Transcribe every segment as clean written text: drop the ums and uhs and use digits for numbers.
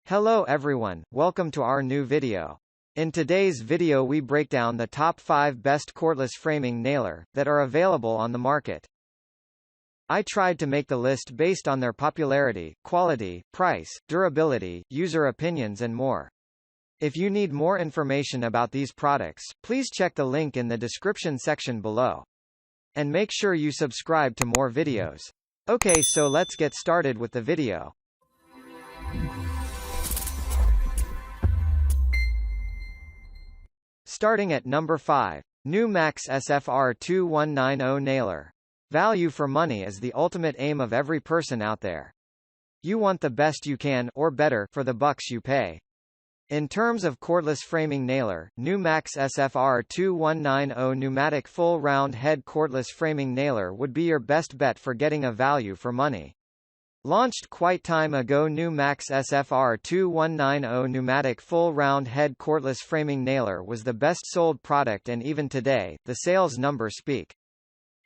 Hello everyone, welcome to our new video. In today's video we break down the top 5 best cordless framing nailer that are available on the market. I tried to make the list based on their popularity, quality, price, durability, user opinions and more. If you need more information about these products, please check the link in the description section below. And make sure you subscribe to more videos. Okay, so let's get started with the video. Starting at number 5. NEWMACS SFR2190 Nailer. Value for money is the ultimate aim of every person out there. You want the best you can, or better, for the bucks you pay. In terms of cordless framing nailer, NuMax SFR2190 Pneumatic full round head cordless framing nailer would be your best bet for getting a value for money. Launched quite time ago, NuMax SFR2190 Pneumatic full round head cordless framing nailer was the best sold product, and even today, the sales numbers speak.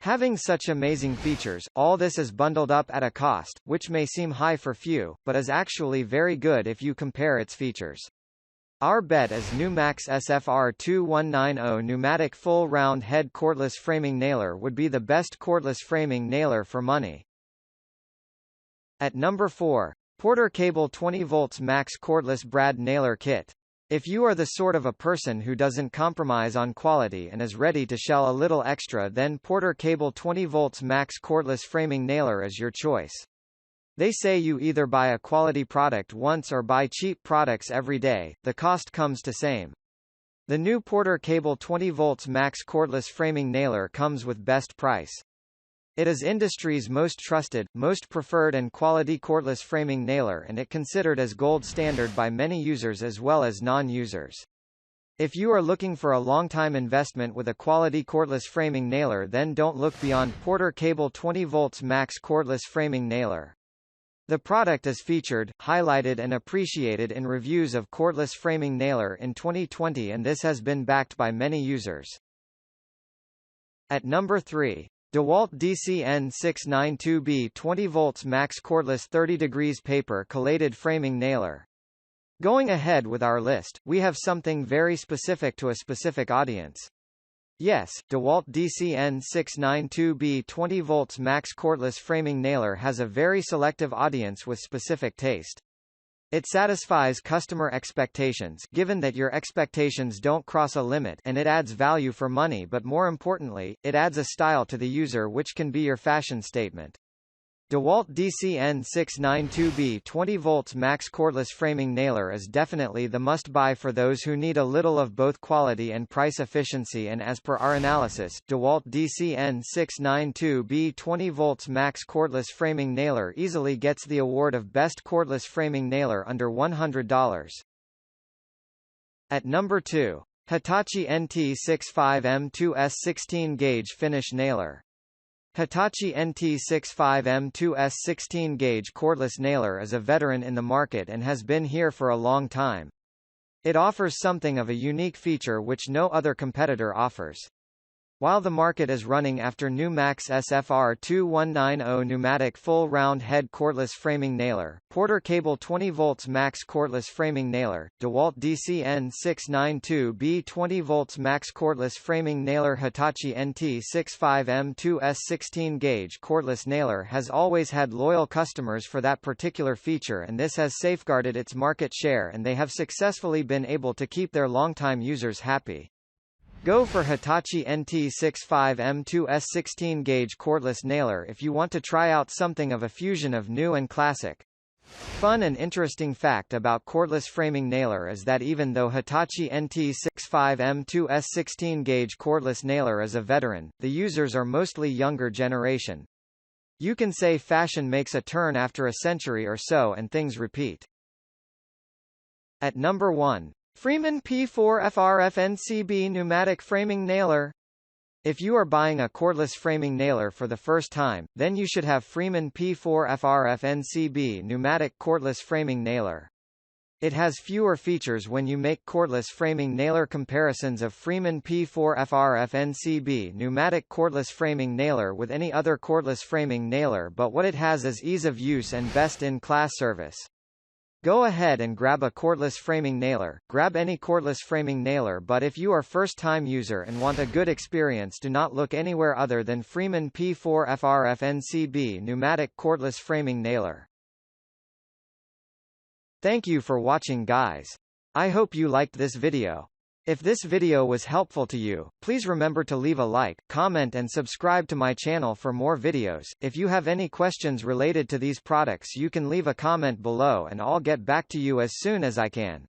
Having such amazing features, all this is bundled up at a cost, which may seem high for few, but is actually very good if you compare its features. Our bet is NuMax SFR2190 Pneumatic full round head cordless framing nailer would be the best cordless framing nailer for money. At number 4. PORTERCABLE 20V Max Cordless Brad Nailer Kit. If you are the sort of a person who doesn't compromise on quality and is ready to shell a little extra, then PORTERCABLE 20V Max Cordless Framing Nailer is your choice. They say you either buy a quality product once or buy cheap products every day, the cost comes to same. The new PORTERCABLE 20V Max Cordless Framing Nailer comes with best price. It is industry's most trusted, most preferred and quality cordless framing nailer, and it considered as gold standard by many users as well as non-users. If you are looking for a long-time investment with a quality cordless framing nailer, then don't look beyond PORTERCABLE 20V Max Cordless Framing Nailer. The product is featured, highlighted and appreciated in reviews of cordless framing nailer in 2020, and this has been backed by many users. At number 3. DEWALT DC-N692B 20V Max Cordless 30° Paper Collated Framing Nailer. Going ahead with our list, we have something very specific to a specific audience. Yes, DEWALT DC-N692B 20V Max Cordless Framing Nailer has a very selective audience with specific taste. It satisfies customer expectations, given that your expectations don't cross a limit, and it adds value for money, but more importantly, it adds a style to the user which can be your fashion statement. DEWALT DC-N692B 20V Max Cordless Framing Nailer is definitely the must-buy for those who need a little of both quality and price efficiency, and as per our analysis, DEWALT DC-N692B 20V Max Cordless Framing Nailer easily gets the award of Best Cordless Framing Nailer under $100. At number 2. Hitachi NT65M2S 16-gauge Finish Nailer. Hitachi NT65M2S 16-gauge cordless nailer is a veteran in the market and has been here for a long time. It offers something of a unique feature which no other competitor offers. While the market is running after NuMax SFR2190 Pneumatic full round head cordless framing nailer, PORTERCABLE 20V Max Cordless Framing Nailer, DEWALT DC-N692B 20V Max Cordless Framing Nailer, Hitachi NT65M2S 16-gauge cordless nailer has always had loyal customers for that particular feature, and this has safeguarded its market share, and they have successfully been able to keep their longtime users happy. Go for Hitachi NT65M2S 16-gauge cordless nailer if you want to try out something of a fusion of new and classic. Fun and interesting fact about cordless framing nailer is that even though Hitachi NT65M2S 16-gauge cordless nailer is a veteran, the users are mostly younger generation. You can say fashion makes a turn after a century or so and things repeat. At number 1. Freeman P4F NCB Pneumatic Framing Nailer. If you are buying a cordless framing nailer for the first time, then you should have Freeman P4F NCB Pneumatic Cordless Framing Nailer. It has fewer features when you make cordless framing nailer comparisons of Freeman P4F NCB Pneumatic Cordless Framing Nailer with any other cordless framing nailer, but what it has is ease of use and best-in-class service. Go ahead and grab a cordless framing nailer. Grab any cordless framing nailer, but if you are first-time user and want a good experience, do not look anywhere other than Freeman P4F RF Pneumatic cordless framing nailer. Thank you for watching, guys. I hope you liked this video. If this video was helpful to you, please remember to leave a like, comment and subscribe to my channel for more videos. If you have any questions related to these products, you can leave a comment below and I'll get back to you as soon as I can.